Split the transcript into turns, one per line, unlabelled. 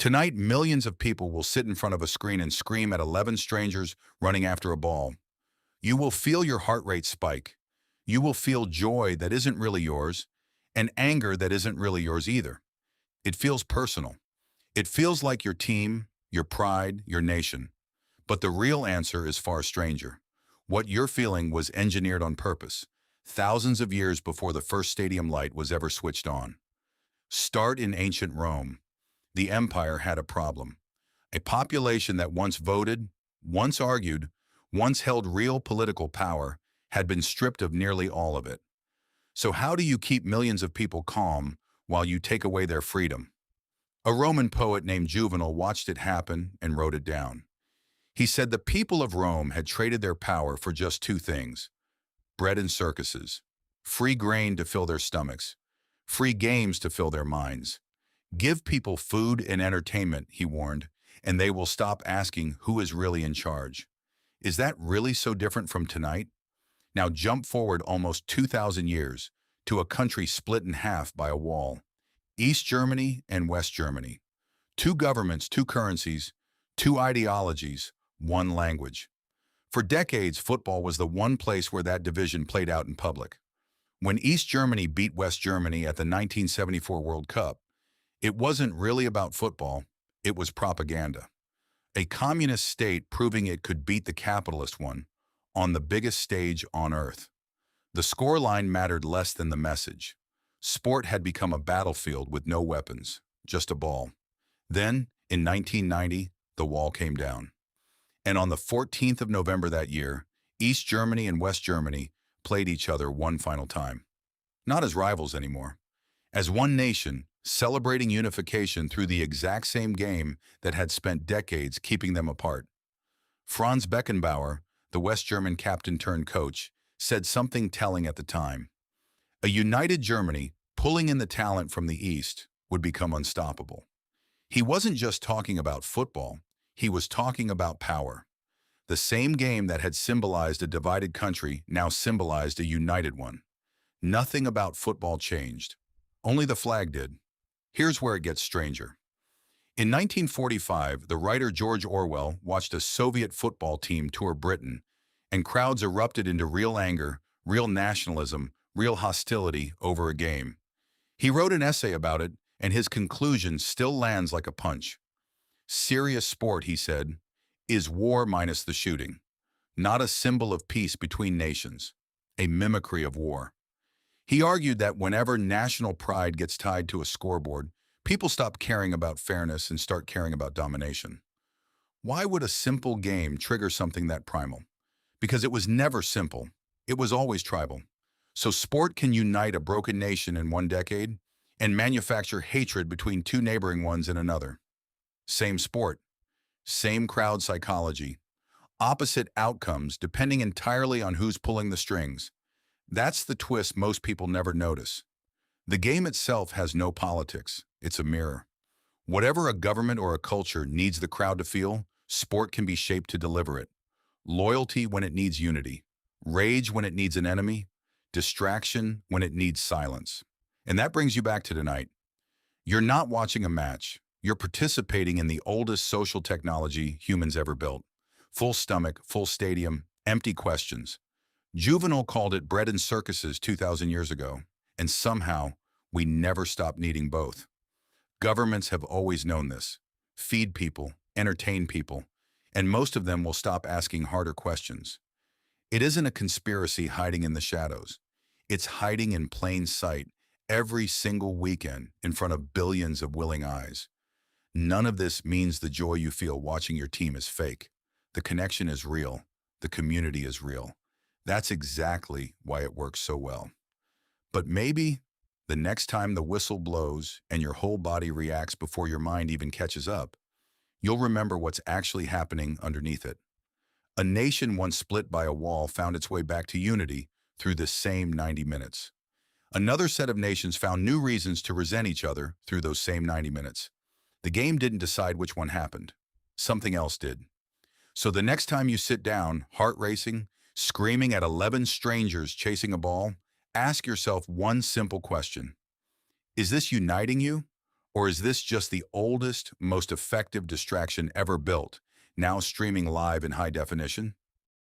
Tonight, millions of people will sit in front of a screen and scream at 11 strangers running after a ball. You will feel your heart rate spike. You will feel joy that isn't really yours, and anger that isn't really yours either. It feels personal. It feels like your team, your pride, your nation. But the real answer is far stranger. What you're feeling was engineered on purpose, thousands of years before the first stadium light was ever switched on. Start in ancient Rome. The empire had a problem. A population that once voted, once argued, once held real political power, had been stripped of nearly all of it. So how do you keep millions of people calm while you take away their freedom? A Roman poet named Juvenal watched it happen and wrote it down. He said the people of Rome had traded their power for just two things: bread and circuses, free grain to fill their stomachs, free games to fill their minds. Give people food and entertainment, he warned, and they will stop asking who is really in charge. Is that really so different from tonight? Now jump forward almost 2,000 years to a country split in half by a wall. East Germany and West Germany. Two governments, two currencies, two ideologies, one language. For decades, football was the one place where that division played out in public. When East Germany beat West Germany at the 1974 World Cup, it wasn't really about football, it was propaganda. A communist state proving it could beat the capitalist one on the biggest stage on earth. The scoreline mattered less than the message. Sport had become a battlefield with no weapons, just a ball. Then, in 1990, the wall came down. And on the 14th of November that year, East Germany and West Germany played each other one final time. Not as rivals anymore. As one nation, celebrating unification through the exact same game that had spent decades keeping them apart. Franz Beckenbauer, the West German captain turned coach, said something telling at the time. A united Germany, pulling in the talent from the East, would become unstoppable. He wasn't just talking about football, he was talking about power. The same game that had symbolized a divided country now symbolized a united one. Nothing about football changed. Only the flag did. Here's where it gets stranger. In 1945, the writer George Orwell watched a Soviet football team tour Britain, and crowds erupted into real anger, real nationalism, real hostility over a game. He wrote an essay about it, and his conclusion still lands like a punch. Serious sport, he said, is war minus the shooting, not a symbol of peace between nations, a mimicry of war. He argued that whenever national pride gets tied to a scoreboard, people stop caring about fairness and start caring about domination. Why would a simple game trigger something that primal? Because it was never simple. It was always tribal. So sport can unite a broken nation in one decade and manufacture hatred between two neighboring ones in another. Same sport, same crowd psychology, opposite outcomes depending entirely on who's pulling the strings. That's the twist most people never notice. The game itself has no politics. It's a mirror. Whatever a government or a culture needs the crowd to feel, sport can be shaped to deliver it. Loyalty when it needs unity. Rage when it needs an enemy. Distraction when it needs silence. And that brings you back to tonight. You're not watching a match. You're participating in the oldest social technology humans ever built. Full stomach, full stadium, empty questions. Juvenal called it bread and circuses 2,000 years ago, and somehow we never stop needing both. Governments have always known this. Feed people, entertain people, and most of them will stop asking harder questions. It isn't a conspiracy hiding in the shadows. It's hiding in plain sight every single weekend in front of billions of willing eyes. None of this means the joy you feel watching your team is fake. The connection is real. The community is real. That's exactly why it works so well. But maybe the next time the whistle blows and your whole body reacts before your mind even catches up, you'll remember what's actually happening underneath it. A nation once split by a wall found its way back to unity through this same 90 minutes. Another set of nations found new reasons to resent each other through those same 90 minutes. The game didn't decide which one happened. Something else did. So the next time you sit down, heart racing, screaming at 11 strangers chasing a ball, ask yourself one simple question. Is this uniting you, Or is this just the oldest, most effective distraction ever built, now streaming live in high definition?